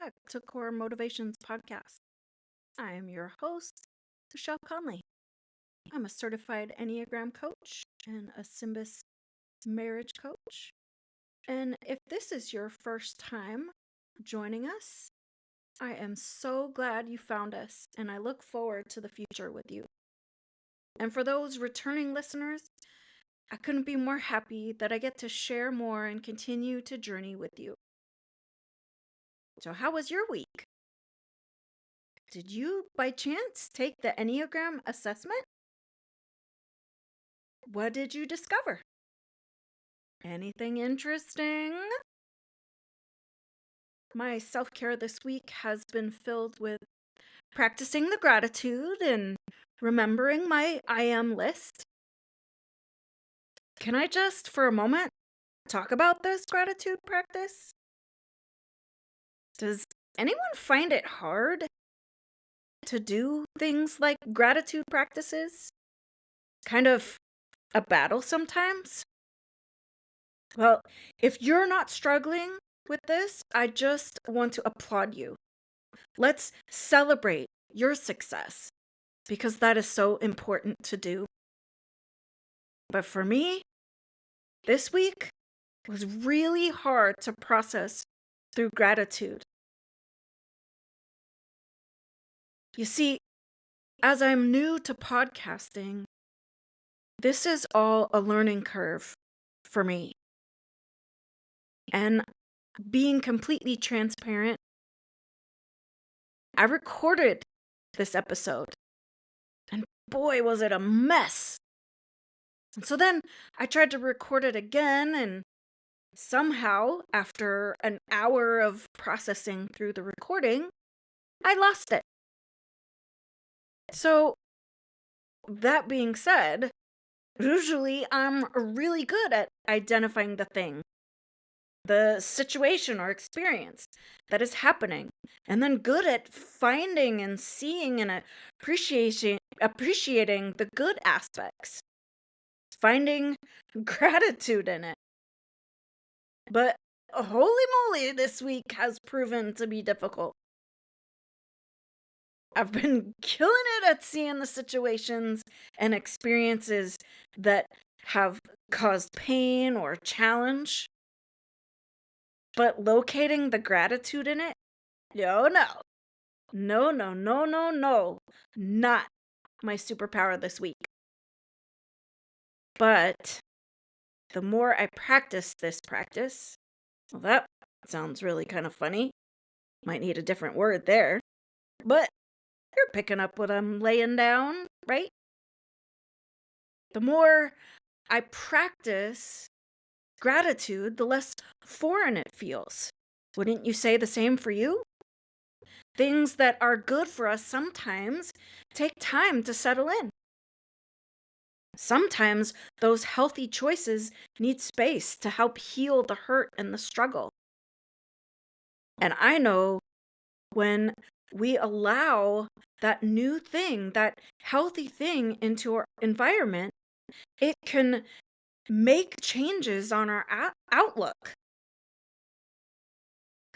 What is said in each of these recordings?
back to Core Motivations Podcast. I am your host, Michelle Conley. I'm a certified Enneagram coach and a Symbis marriage coach. And if this is your first time joining us, I am so glad you found us, and I look forward to the future with you. And for those returning listeners, I couldn't be more happy that I get to share more and continue to journey with you. So, how was your week? Did you, by chance, take the Enneagram assessment? What did you discover? Anything interesting? My self care this week has been filled with practicing the gratitude and remembering my I am list. Can I just, for a moment, talk about this gratitude practice? Does anyone find it hard to do things like gratitude practices? Kind of a battle sometimes? Well, if you're not struggling with this, I just want to applaud you. Let's celebrate your success because that is so important to do. But for me, this week was really hard to process through gratitude. You see, as I'm new to podcasting, this is all a learning curve for me. And being completely transparent, I recorded this episode, and boy, was it a mess. And so then I tried to record it again, and somehow, after an hour of processing through the recording, I lost it. So, that being said, usually I'm really good at identifying the situation or experience that is happening, and then good at finding and seeing and appreciating the good aspects, finding gratitude in it. But holy moly, this week has proven to be difficult. I've been killing it at seeing the situations and experiences that have caused pain or challenge. But locating the gratitude in it? No, no. No, no, no, no, no. Not my superpower this week. But the more I practice this practice, well, that sounds really kind of funny. Might need a different word there. But you're picking up what I'm laying down, right? The more I practice gratitude, the less foreign it feels. Wouldn't you say the same for you? Things that are good for us sometimes take time to settle in. Sometimes those healthy choices need space to help heal the hurt and the struggle. And I know when we allow that new thing, that healthy thing into our environment, it can make changes on our outlook.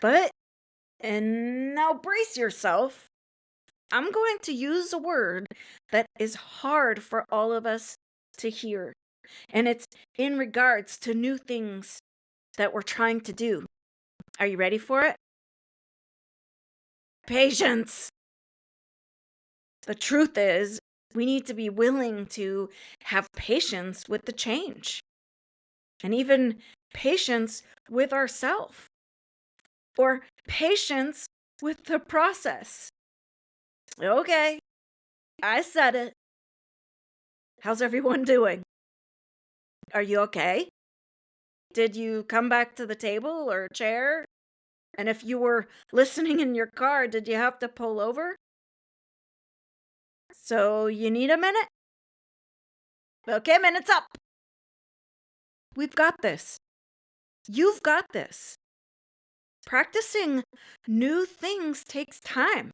But, and now brace yourself, I'm going to use a word that is hard for all of us to hear. And it's in regards to new things that we're trying to do. Are you ready for it? Patience. The truth is, we need to be willing to have patience with the change. And even patience with ourselves. Or patience with the process. Okay, I said it. How's everyone doing? Are you okay? Did you come back to the table or chair? And if you were listening in your car, did you have to pull over? So you need a minute? Okay, minute's up. We've got this. You've got this. Practicing new things takes time.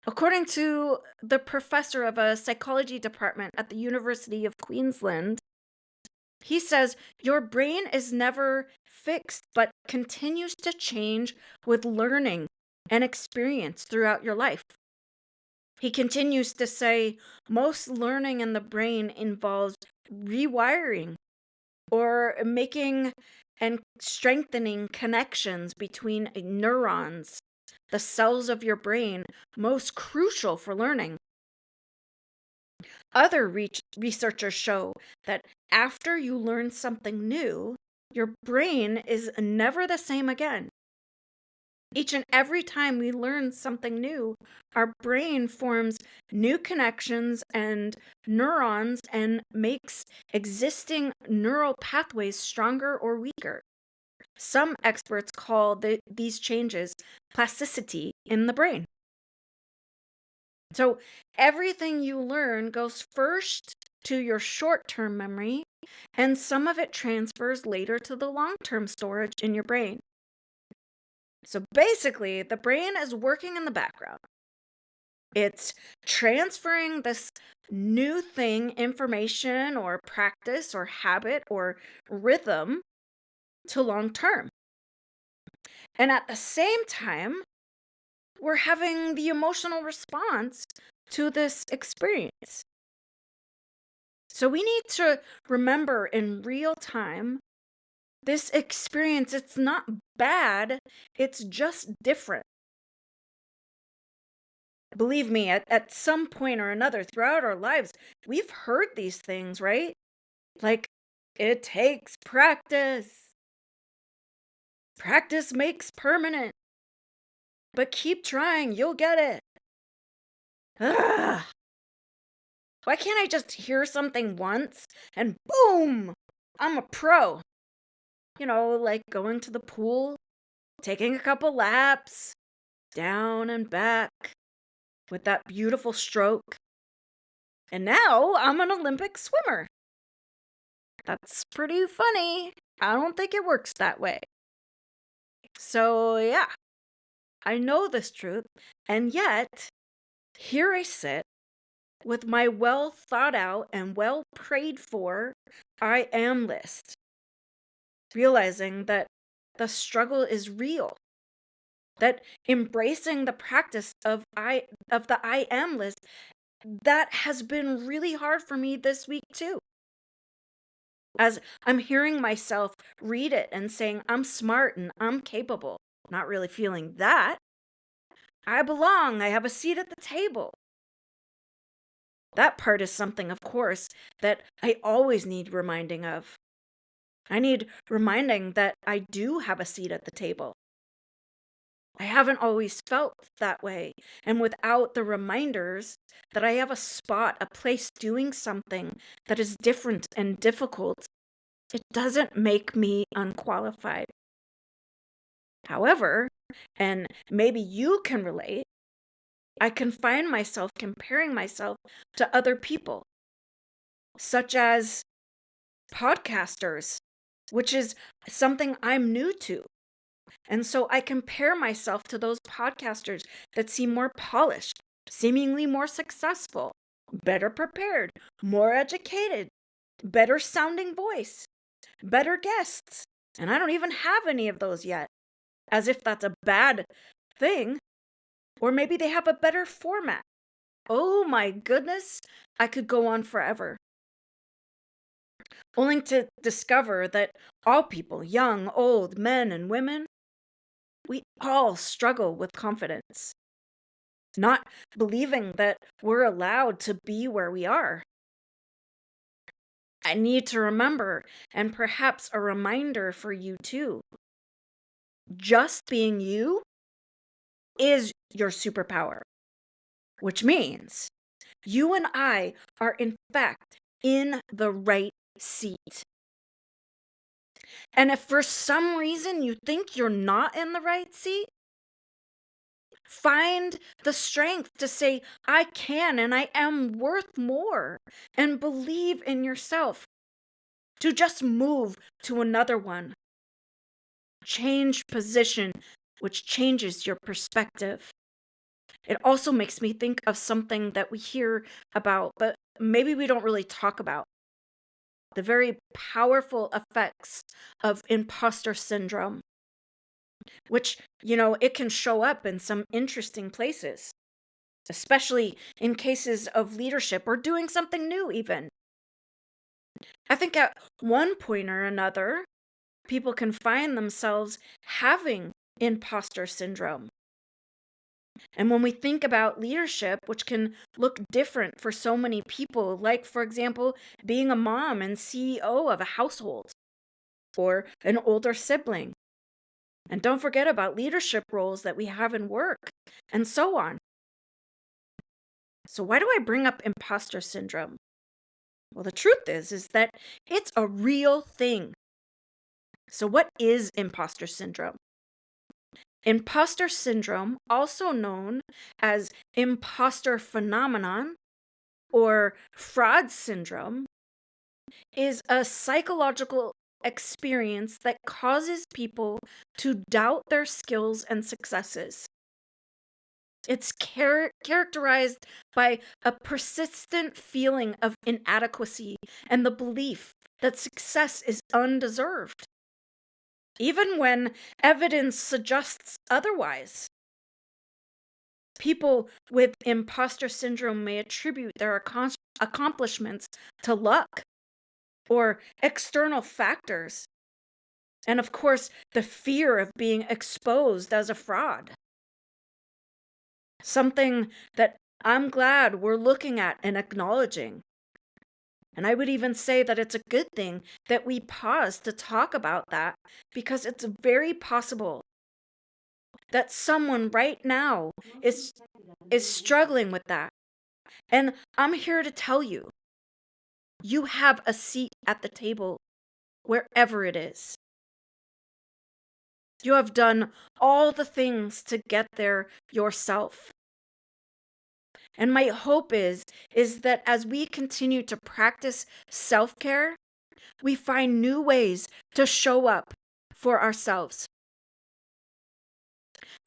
According to the professor of a psychology department at the University of Queensland, He says your brain is never fixed, but continues to change with learning and experience throughout your life. He continues to say most learning in the brain involves rewiring or making and strengthening connections between neurons, the cells of your brain most crucial for learning. Other researchers show that after you learn something new, your brain is never the same again. Each and every time we learn something new, our brain forms new connections and neurons and makes existing neural pathways stronger or weaker. Some experts call these changes plasticity in the brain. So everything you learn goes first to your short term memory, and some of it transfers later to the long term storage in your brain. So basically, the brain is working in the background. It's transferring this new thing, information or practice or habit or rhythm to long term. And at the same time, we're having the emotional response to this experience. So we need to remember in real time this experience, it's not bad, it's just different. Believe me, at some point or another throughout our lives, we've heard these things, right? Like, it takes practice. Practice makes permanent. But keep trying, you'll get it. Ugh. Why can't I just hear something once and boom, I'm a pro? Like going to the pool, taking a couple laps, down and back with that beautiful stroke. And now I'm an Olympic swimmer. That's pretty funny. I don't think it works that way. So, yeah, I know this truth. And yet, here I sit with my well thought out and well prayed for I am list, realizing that the struggle is real, that embracing the practice of the I am list, that has been really hard for me this week too. As I'm hearing myself read it and saying I'm smart and I'm capable, not really feeling that. I belong, I have a seat at the table. That part is something, of course, that I always need reminding of. I need reminding that I do have a seat at the table. I haven't always felt that way. And without the reminders that I have a spot, a place doing something that is different and difficult, it doesn't make me unqualified. However, and maybe you can relate, I can find myself comparing myself to other people, such as podcasters, which is something I'm new to. And so I compare myself to those podcasters that seem more polished, seemingly more successful, better prepared, more educated, better sounding voice, better guests. And I don't even have any of those yet, as if that's a bad thing. Or maybe they have a better format. Oh my goodness, I could go on forever. Only to discover that all people, young, old, men, and women, we all struggle with confidence, not believing that we're allowed to be where we are. I need to remember, and perhaps a reminder for you too. Just being you is your superpower, which means you and I are, in fact, in the right seat. And if for some reason you think you're not in the right seat, find the strength to say, I can and I am worth more, and believe in yourself. To just move to another one. Change position, which changes your perspective. It also makes me think of something that we hear about, but maybe we don't really talk about. the very powerful effects of imposter syndrome, which, it can show up in some interesting places, especially in cases of leadership or doing something new, even. I think at one point or another, people can find themselves having imposter syndrome. And when we think about leadership, which can look different for so many people, like, for example, being a mom and CEO of a household or an older sibling. And don't forget about leadership roles that we have in work and so on. So why do I bring up imposter syndrome? Well, the truth is that it's a real thing. So what is imposter syndrome? Imposter syndrome, also known as imposter phenomenon or fraud syndrome, is a psychological experience that causes people to doubt their skills and successes. It's characterized by a persistent feeling of inadequacy and the belief that success is undeserved, even when evidence suggests otherwise. People with imposter syndrome may attribute their accomplishments to luck or external factors, and of course, the fear of being exposed as a fraud. Something that I'm glad we're looking at and acknowledging. And I would even say that it's a good thing that we pause to talk about that, because it's very possible that someone right now is struggling with that. And I'm here to tell you, you have a seat at the table wherever it is. You have done all the things to get there yourself. And my hope is that as we continue to practice self-care, we find new ways to show up for ourselves.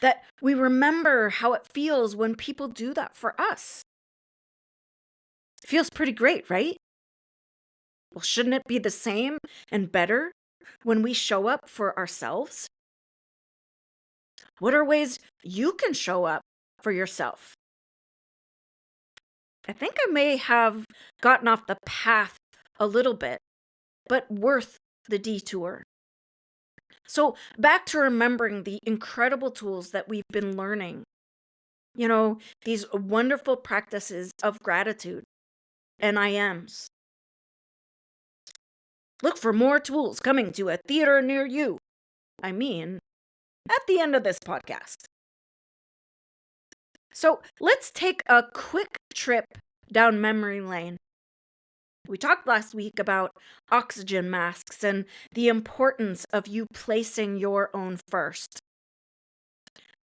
That we remember how it feels when people do that for us. It feels pretty great, right? Well, shouldn't it be the same and better when we show up for ourselves? What are ways you can show up for yourself? I think I may have gotten off the path a little bit, but worth the detour. So, back to remembering the incredible tools that we've been learning. These wonderful practices of gratitude, NIMs. Look for more tools coming to a theater near you. I mean, at the end of this podcast. So, let's take a quick trip down memory lane. We talked last week about oxygen masks and the importance of you placing your own first,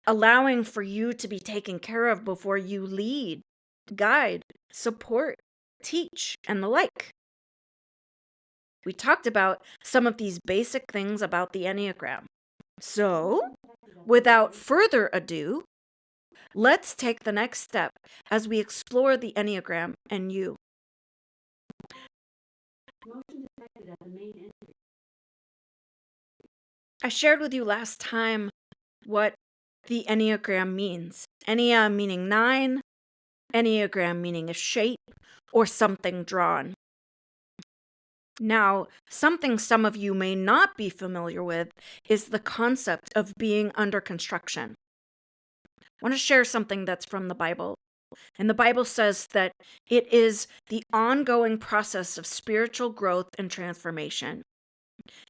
allowing for you to be taken care of before you lead, guide, support, teach, and the like. We talked about some of these basic things about the Enneagram. So, without further ado, let's take the next step as we explore the Enneagram and you. I shared with you last time what the Enneagram means. Ennea meaning 9, Enneagram meaning a shape or something drawn. Now, something some of you may not be familiar with is the concept of being under construction. I want to share something that's from the Bible. And the Bible says that it is the ongoing process of spiritual growth and transformation.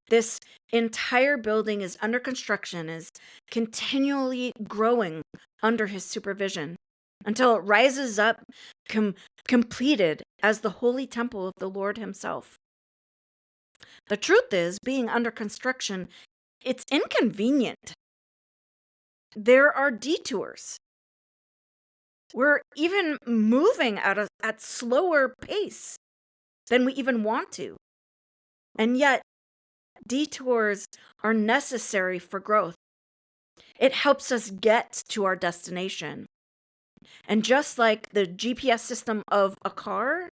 This entire building is under construction, is continually growing under his supervision until it rises up completed as the holy temple of the Lord himself. The truth is, being under construction, it's inconvenient. There are detours. We're even moving at slower pace than we even want to. And yet, detours are necessary for growth. It helps us get to our destination. And just like the GPS system of a car,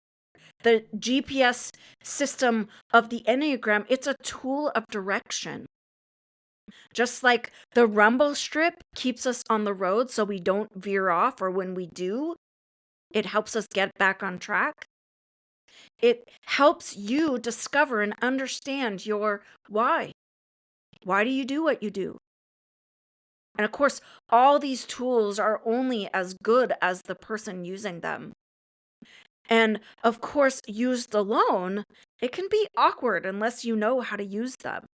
the GPS system of the Enneagram, it's a tool of direction. Just like the rumble strip keeps us on the road so we don't veer off, or when we do, it helps us get back on track. It helps you discover and understand your why. Why do you do what you do? And of course, all these tools are only as good as the person using them. And of course, used alone, it can be awkward unless you know how to use them.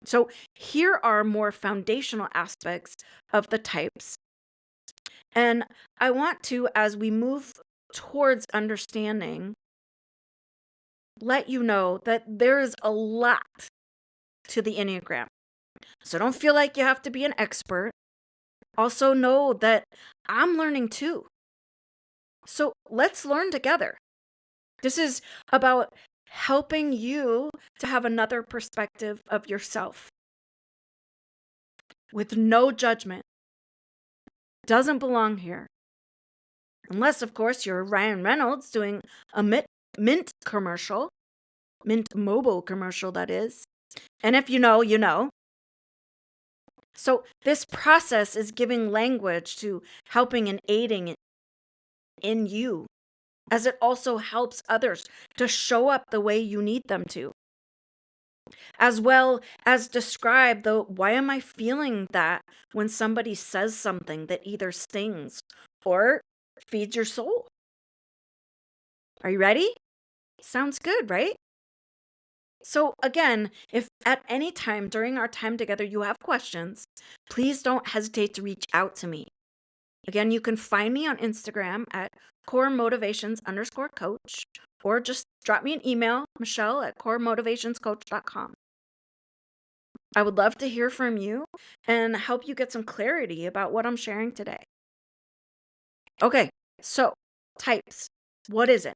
So here are more foundational aspects of the types. And I want to, as we move towards understanding, let you know that there is a lot to the Enneagram. So don't feel like you have to be an expert. Also know that I'm learning too. So let's learn together. This is about helping you to have another perspective of yourself with no judgment. Doesn't belong here. Unless, of course, you're Ryan Reynolds doing a Mint commercial, Mint Mobile commercial, that is. And if you know, you know. So this process is giving language to helping and aiding in you, as it also helps others to show up the way you need them to, as well as describe the why am I feeling that when somebody says something that either stings or feeds your soul. Are you ready? Sounds good, right? So again, if at any time during our time together you have questions, please don't hesitate to reach out to me. Again, you can find me on Instagram at coremotivations_coach, or just drop me an email, michelle@coremotivationscoach.com. I would love to hear from you and help you get some clarity about what I'm sharing today. Okay, so types. What is it?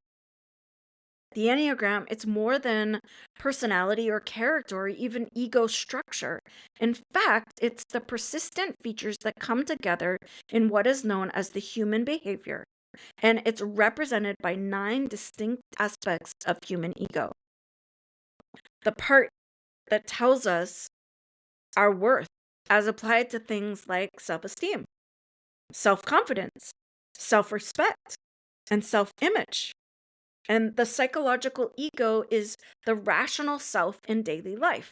The Enneagram, it's more than personality or character or even ego structure. In fact, it's the persistent features that come together in what is known as the human behavior. And it's represented by 9 distinct aspects of human ego. The part that tells us our worth as applied to things like self-esteem, self-confidence, self-respect, and self-image. And the psychological ego is the rational self in daily life.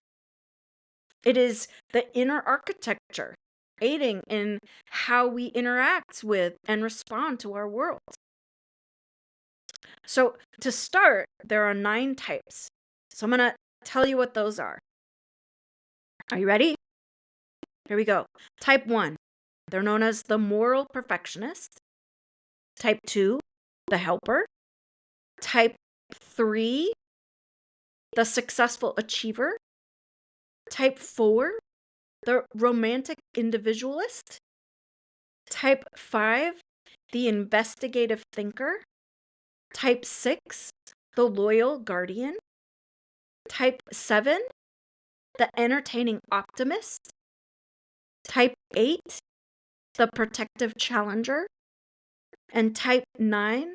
It is the inner architecture, aiding in how we interact with and respond to our world. So to start, there are 9 types. So I'm going to tell you what those are. Are you ready? Here we go. Type 1, they're known as the moral perfectionist. Type 2, the helper. Type 3, the successful achiever. Type 4, the romantic individualist. Type 5, the investigative thinker. Type 6, the loyal guardian. Type 7, the entertaining optimist. Type 8, the protective challenger. And type 9,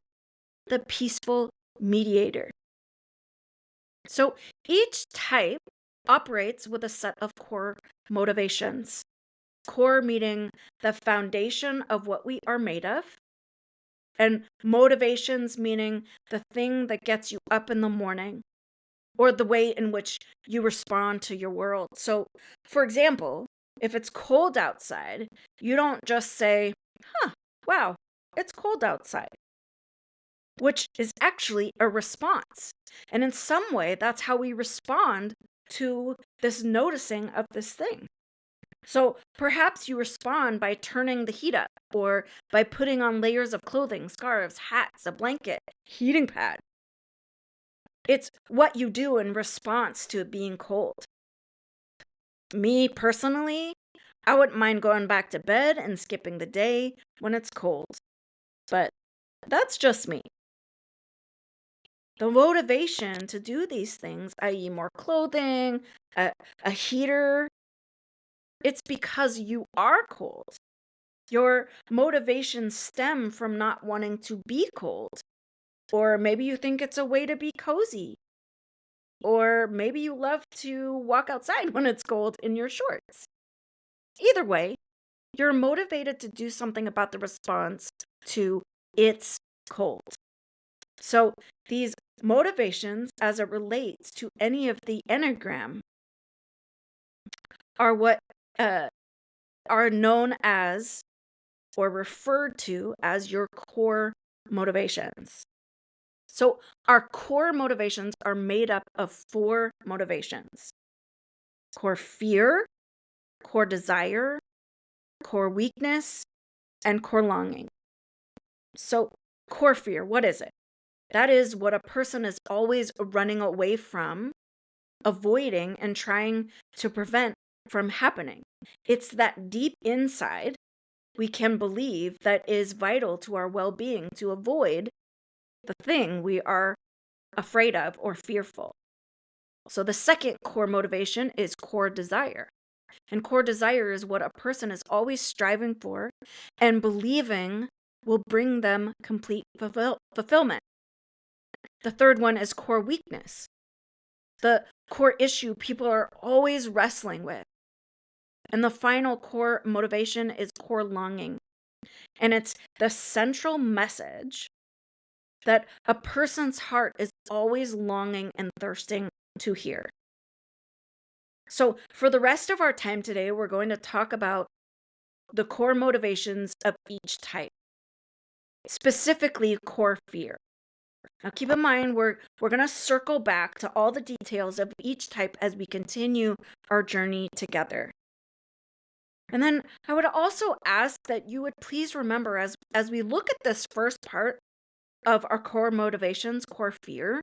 the peaceful mediator. So each type operates with a set of core motivations. Core meaning the foundation of what we are made of, and motivations meaning the thing that gets you up in the morning or the way in which you respond to your world. So, for example, if it's cold outside, you don't just say, wow, it's cold outside, which is actually a response. And in some way, that's how we respond to this noticing of this thing. So perhaps you respond by turning the heat up, or by putting on layers of clothing, scarves, hats, a blanket, heating pad. It's what you do in response to it being cold. Me personally, I wouldn't mind going back to bed and skipping the day when it's cold. But that's just me. The motivation to do these things, i.e. more clothing, a heater, it's because you are cold. Your motivations stem from not wanting to be cold. Or maybe you think it's a way to be cozy. Or maybe you love to walk outside when it's cold in your shorts. Either way, you're motivated to do something about the response to it's cold. So these motivations, as it relates to any of the Enneagram, are what are known as or referred to as your core motivations. So our core motivations are made up of 4 motivations: core fear, core desire, core weakness, and core longing. So, core fear, what is it? That is what a person is always running away from, avoiding, and trying to prevent from happening. It's that deep inside we can believe that is vital to our well being to avoid the thing we are afraid of or fearful. So, the second core motivation is core desire. And core desire is what a person is always striving for and believing will bring them complete fulfillment. The third one is core weakness, the core issue people are always wrestling with. And the final core motivation is core longing. And it's the central message that a person's heart is always longing and thirsting to hear. So, for the rest of our time today, we're going to talk about the core motivations of each type, specifically core fear. Now, keep in mind, we're going to circle back to all the details of each type as we continue our journey together. And then I would also ask that you would please remember as we look at this first part of our core motivations, core fear,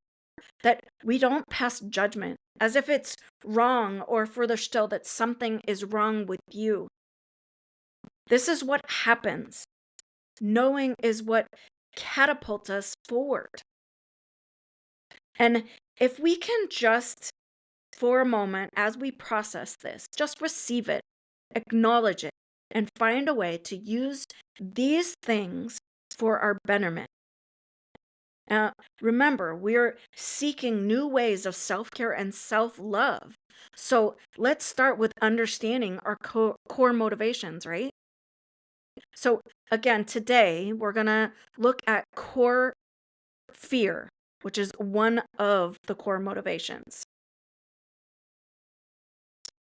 that we don't pass judgment as if it's wrong or further still that something is wrong with you. This is what happens. Knowing is what catapults us forward. And if we can just, for a moment, as we process this, just receive it, acknowledge it, and find a way to use these things for our betterment. Now, remember, we're seeking new ways of self care and self love. So let's start with understanding our core motivations, right? So, again, today we're going to look at core fear, which is one of the core motivations.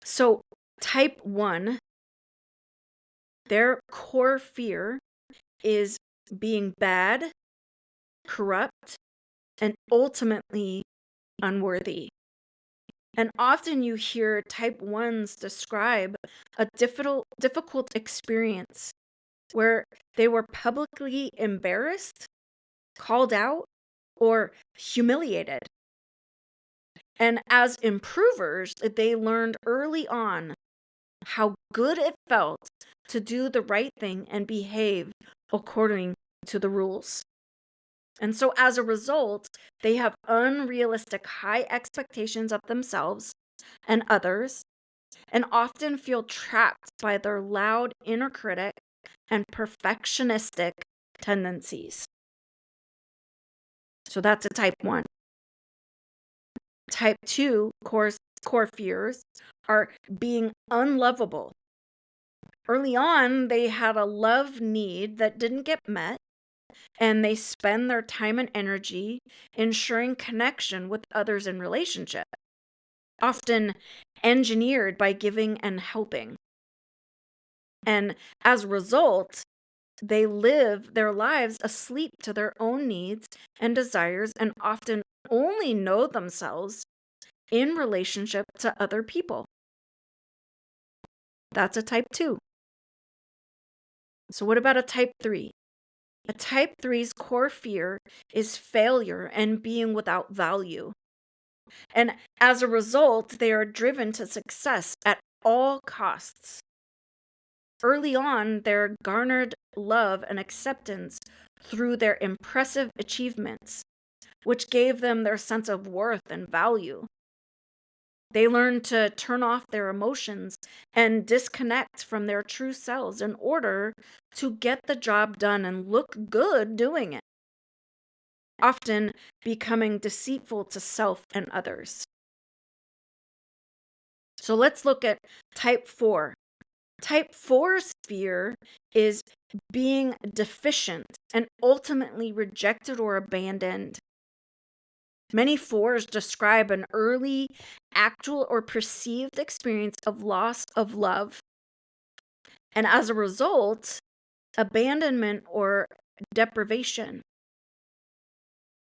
So, type 1, their core fear is being bad, corrupt, and ultimately unworthy. And often you hear type 1s describe a difficult experience where they were publicly embarrassed, called out, or humiliated. And as improvers, they learned early on how good it felt to do the right thing and behave according to the rules. And so as a result, they have unrealistic high expectations of themselves and others, and often feel trapped by their loud inner critic and perfectionistic tendencies. So that's a type 1. Type 2 core fears are being unlovable. Early on, they had a love need that didn't get met, and they spend their time and energy ensuring connection with others in relationship, often engineered by giving and helping. And as a result, they live their lives asleep to their own needs and desires and often only know themselves in relationship to other people. That's a type 2. So, what about a type 3? A type 3's core fear is failure and being without value. And as a result, they are driven to success at all costs. Early on, they're garnered love and acceptance through their impressive achievements, which gave them their sense of worth and value. They learn to turn off their emotions and disconnect from their true selves in order to get the job done and look good doing it. often becoming deceitful to self and others. So let's look at type 4. Type 4's fear is being deficient and ultimately rejected or abandoned. Many 4s describe an early, actual, or perceived experience of loss of love. And as a result, abandonment or deprivation.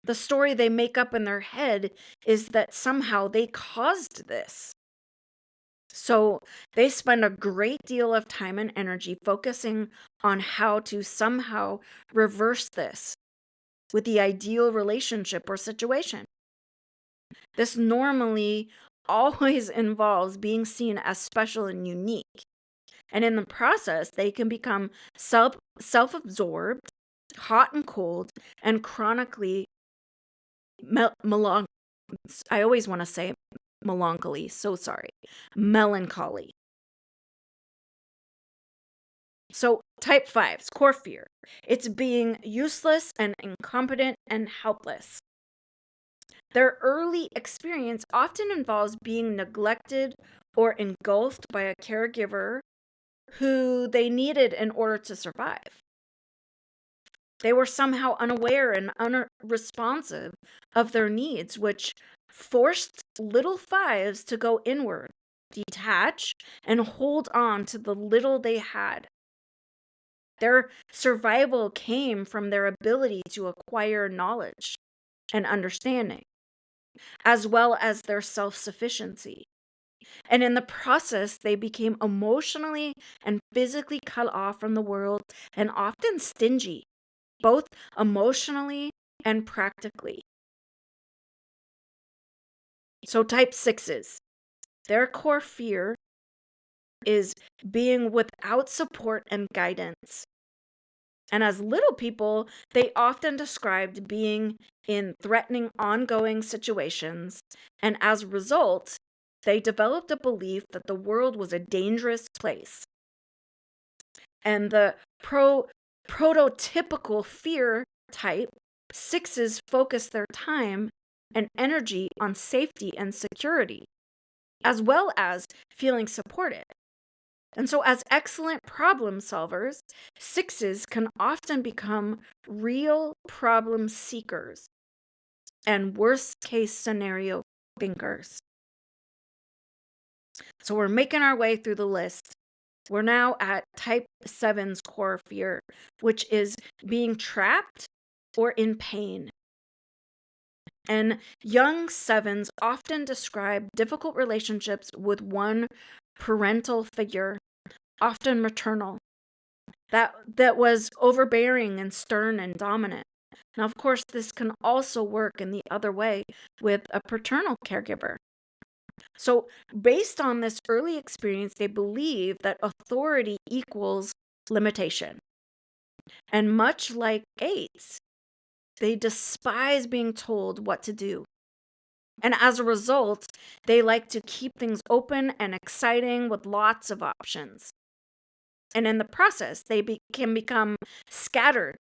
The story they make up in their head is that somehow they caused this. So they spend a great deal of time and energy focusing on how to somehow reverse this with the ideal relationship or situation. This normally always involves being seen as special and unique. And in the process, they can become self-absorbed, hot and cold, and chronically I always want to say melancholy, so sorry. Melancholy. So type 5's core fear. It's being useless and incompetent and helpless. Their early experience often involves being neglected or engulfed by a caregiver who they needed in order to survive. They were somehow unaware and unresponsive of their needs, which forced little 5s to go inward, detach, and hold on to the little they had. Their survival came from their ability to acquire knowledge and understanding, as well as their self-sufficiency. And in the process, they became emotionally and physically cut off from the world and often stingy, both emotionally and practically. So type 6s, their core fear is being without support and guidance. And as little people, they often described being in threatening ongoing situations. And as a result, they developed a belief that the world was a dangerous place. And the prototypical fear type, 6s focus their time and energy on safety and security, as well as feeling supported. And so, as excellent problem solvers, 6s can often become real problem seekers and worst case scenario thinkers. So, we're making our way through the list. We're now at type 7's core fear, which is being trapped or in pain. And young 7s often describe difficult relationships with one parental figure, often maternal, that was overbearing and stern and dominant. Now, of course, this can also work in the other way with a paternal caregiver. So, based on this early experience, they believe that authority equals limitation. And much like 8s, they despise being told what to do. And as a result, they like to keep things open and exciting with lots of options. And in the process, they can become scattered,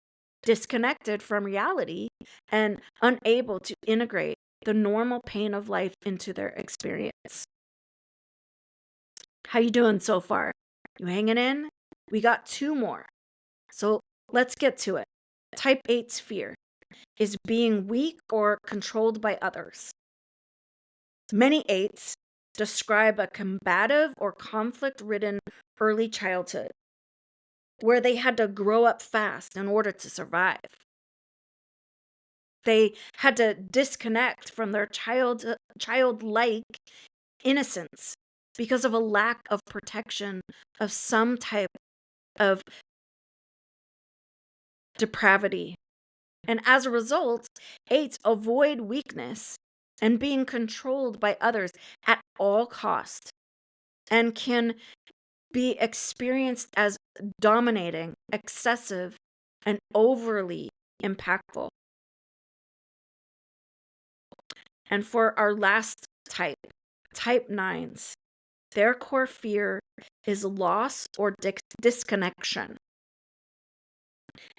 disconnected from reality, and unable to integrate the normal pain of life into their experience. How you doing so far? You hanging in? We got 2 more. So let's get to it. Type 8's fear is being weak or controlled by others. Many 8s describe a combative or conflict-ridden early childhood where they had to grow up fast in order to survive. They had to disconnect from their childlike innocence because of a lack of protection of some type of depravity. And as a result, 8s avoid weakness and being controlled by others at all cost and can be experienced as dominating, excessive, and overly impactful. And for our last type, type 9s, their core fear is loss or disconnection.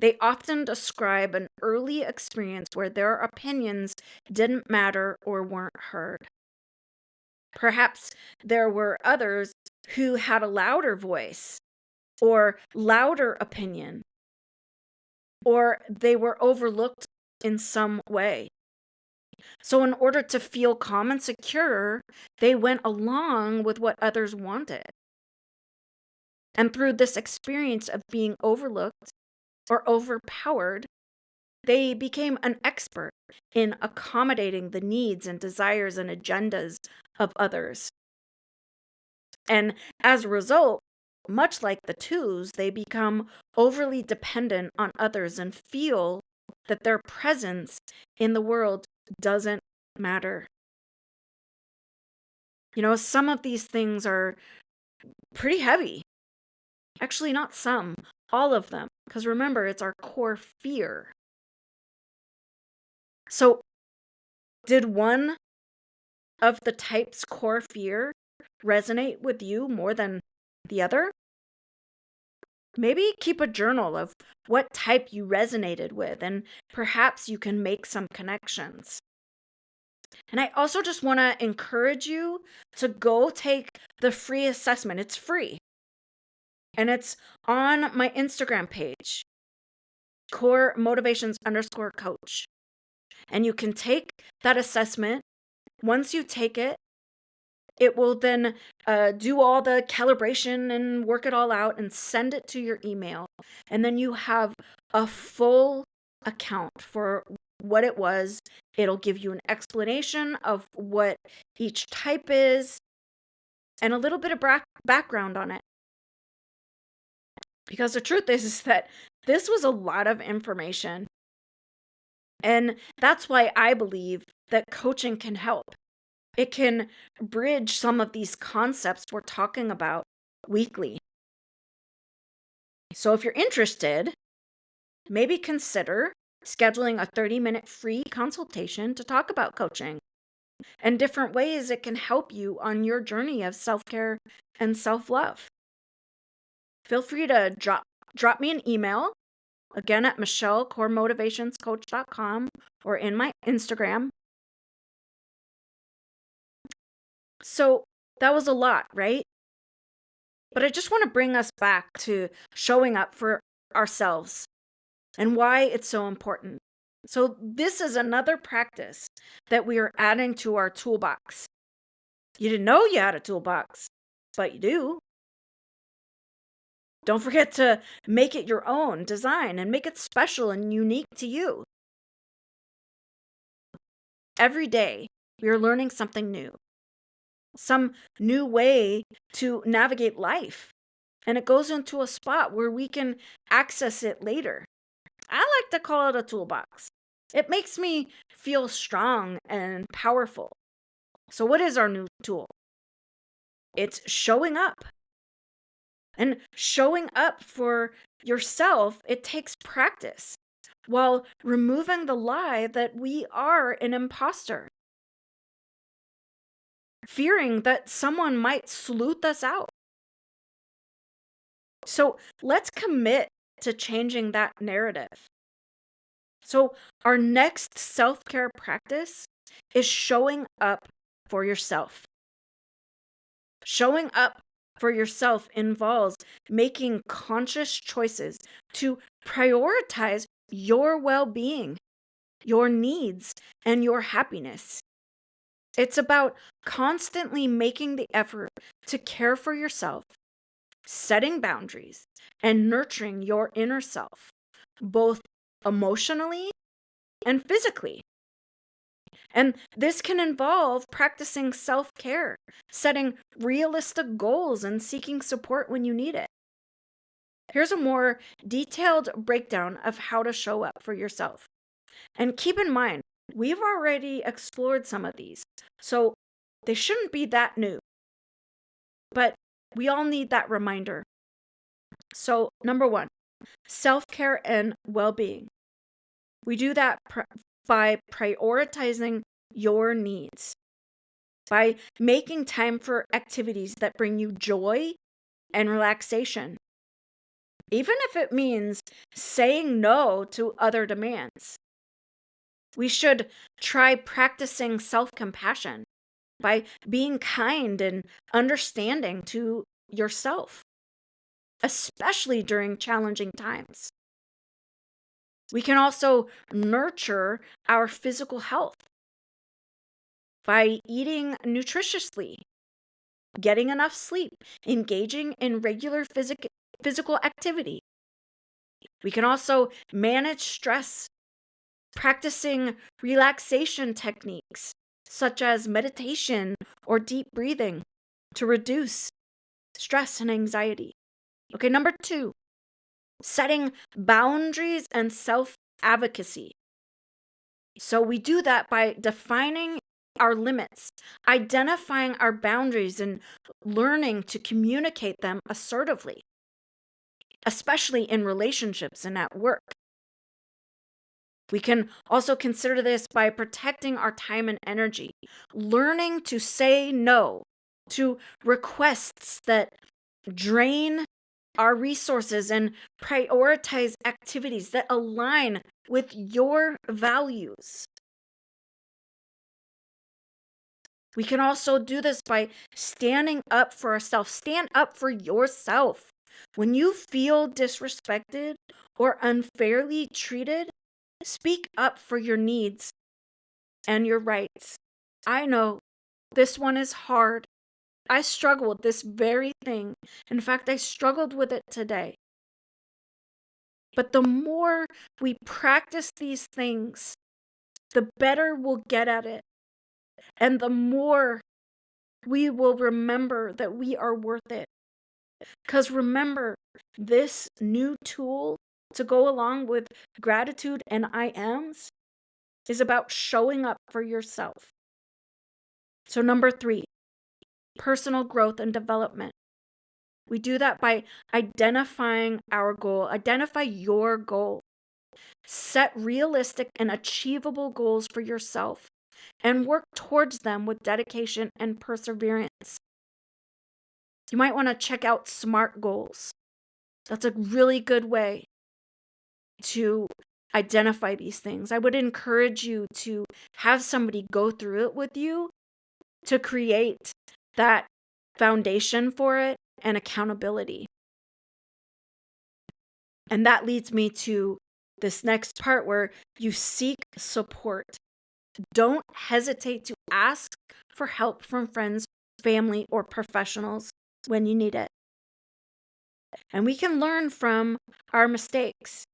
They often describe an early experience where their opinions didn't matter or weren't heard. Perhaps there were others who had a louder voice or louder opinion, or they were overlooked in some way. So, in order to feel calm and secure, they went along with what others wanted. And through this experience of being overlooked or overpowered, they became an expert in accommodating the needs and desires and agendas of others. And as a result, much like the twos, they become overly dependent on others and feel that their presence in the world doesn't matter. Some of these things are pretty heavy. Actually, not some, all of them. Because remember, it's our core fear. So, did one of the type's core fear resonate with you more than the other? Maybe keep a journal of what type you resonated with, and perhaps you can make some connections. And I also just want to encourage you to go take the free assessment. It's free. And it's on my Instagram page, core motivations underscore coach. And you can take that assessment. Once you take it, it will then do all the calibration and work it all out and send it to your email. And then you have a full account for what it was. It'll give you an explanation of what each type is and a little bit of background on it. Because the truth is that this was a lot of information. And that's why I believe that coaching can help. It can bridge some of these concepts we're talking about weekly. So if you're interested, maybe consider scheduling a 30-minute free consultation to talk about coaching and different ways it can help you on your journey of self-care and self-love. Feel free to drop me an email, again at michellecoremotivationscoach.com or in my Instagram. So that was a lot, right? But I just want to bring us back to showing up for ourselves and why it's so important. So this is another practice that we are adding to our toolbox. You didn't know you had a toolbox, but you do. Don't forget to make it your own design and make it special and unique to you. Every day, we are learning something new, some new way to navigate life. And it goes into a spot where we can access it later. I like to call it a toolbox. It makes me feel strong and powerful. So, what is our new tool? It's showing up. And showing up for yourself, it takes practice while removing the lie that we are an imposter, fearing that someone might sleuth us out. So let's commit to changing that narrative. So, our next self care practice is showing up for yourself. Showing up for yourself involves making conscious choices to prioritize your well being, your needs, and your happiness. It's about constantly making the effort to care for yourself, setting boundaries, and nurturing your inner self, both emotionally and physically. And this can involve practicing self-care, setting realistic goals, and seeking support when you need it. Here's a more detailed breakdown of how to show up for yourself. And keep in mind, we've already explored some of these, so they shouldn't be that new. But we all need that reminder. So, number one, self-care and well-being. We do that by prioritizing your needs, by making time for activities that bring you joy and relaxation. even if it means saying no to other demands. We should try practicing self compassion by being kind and understanding to yourself, especially during challenging times. We can also nurture our physical health by eating nutritiously, getting enough sleep, engaging in regular physical activity. We can also manage stress, practicing relaxation techniques such as meditation or deep breathing to reduce stress and anxiety. Okay, number 2, setting boundaries and self advocacy. So we do that by defining our limits, identifying our boundaries, and learning to communicate them assertively, especially in relationships and at work. We can also consider this by protecting our time and energy, learning to say no to requests that drain our resources and prioritize activities that align with your values. We can also do this by standing up for ourselves. Stand up for yourself. When you feel disrespected or unfairly treated, speak up for your needs and your rights. I know this one is hard. I struggle with this very thing. In fact, I struggled with it today. But the more we practice these things, the better we'll get at it. And the more we will remember that we are worth it. Because remember, this new tool to go along with gratitude and I ams is about showing up for yourself. So, number 3, personal growth and development. We do that by identifying our goal. Identify your goal. Set realistic and achievable goals for yourself and work towards them with dedication and perseverance. You might want to check out SMART goals. That's a really good way to identify these things. I would encourage you to have somebody go through it with you to create that foundation for it and accountability. And that leads me to this next part where you seek support. Don't hesitate to ask for help from friends, family, or professionals when you need it. And we can learn from our mistakes.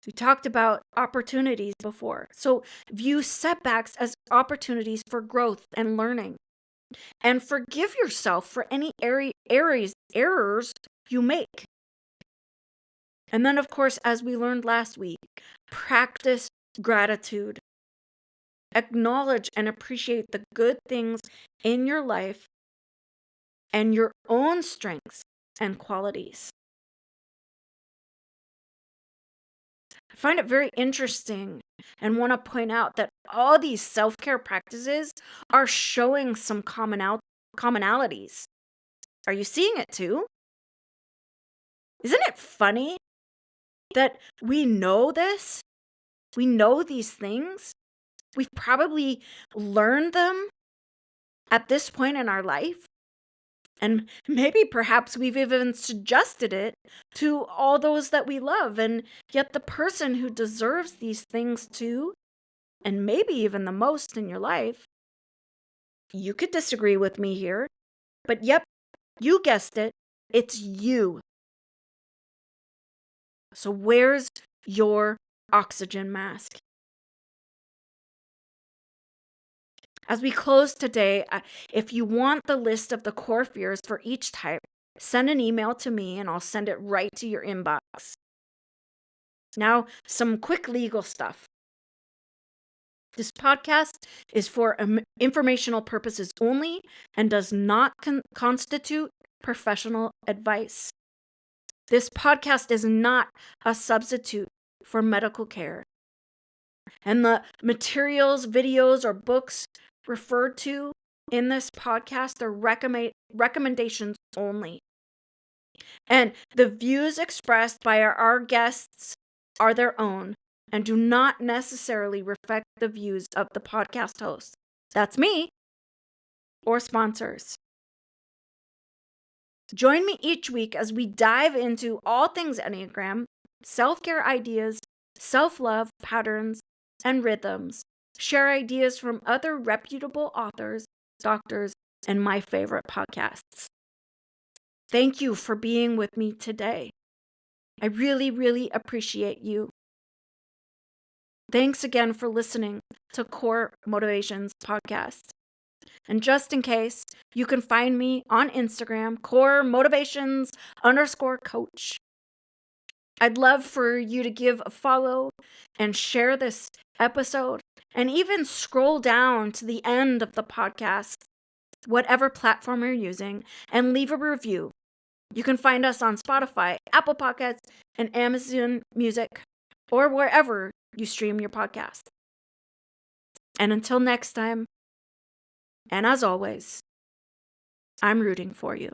We talked about opportunities before. So view setbacks as opportunities for growth and learning. And forgive yourself for any errors you make. And then, of course, as we learned last week, practice gratitude. Acknowledge and appreciate the good things in your life and your own strengths and qualities. I find it very interesting and want to point out that all these self-care practices are showing some commonalities. Are you seeing it too? Isn't it funny that we know this? We know these things. We've probably learned them at this point in our life. And maybe perhaps we've even suggested it to all those that we love. And yet the person who deserves these things too, and maybe even the most in your life, you could disagree with me here, but yep, you guessed it, it's you. So where's your oxygen mask? As we close today, if you want the list of the core fears for each type, send an email to me and I'll send it right to your inbox. Now, some quick legal stuff. This podcast is for informational purposes only and does not constitute professional advice. This podcast is not a substitute for medical care. And the materials, videos, or books referred to in this podcast are recommendations only. And the views expressed by our guests are their own and do not necessarily reflect the views of the podcast host. That's me, or sponsors. Join me each week as we dive into all things Enneagram, self-care ideas, self-love patterns, and rhythms. Share ideas from other reputable authors, doctors, and my favorite podcasts. Thank you for being with me today. I really, really appreciate you. Thanks again for listening to Core Motivations Podcast. And just in case, you can find me on Instagram, Core Motivations _coach. I'd love for you to give a follow and share this episode and even scroll down to the end of the podcast, whatever platform you're using, and leave a review. You can find us on Spotify, Apple Podcasts, and Amazon Music, or wherever you stream your podcast. And until next time, and as always, I'm rooting for you.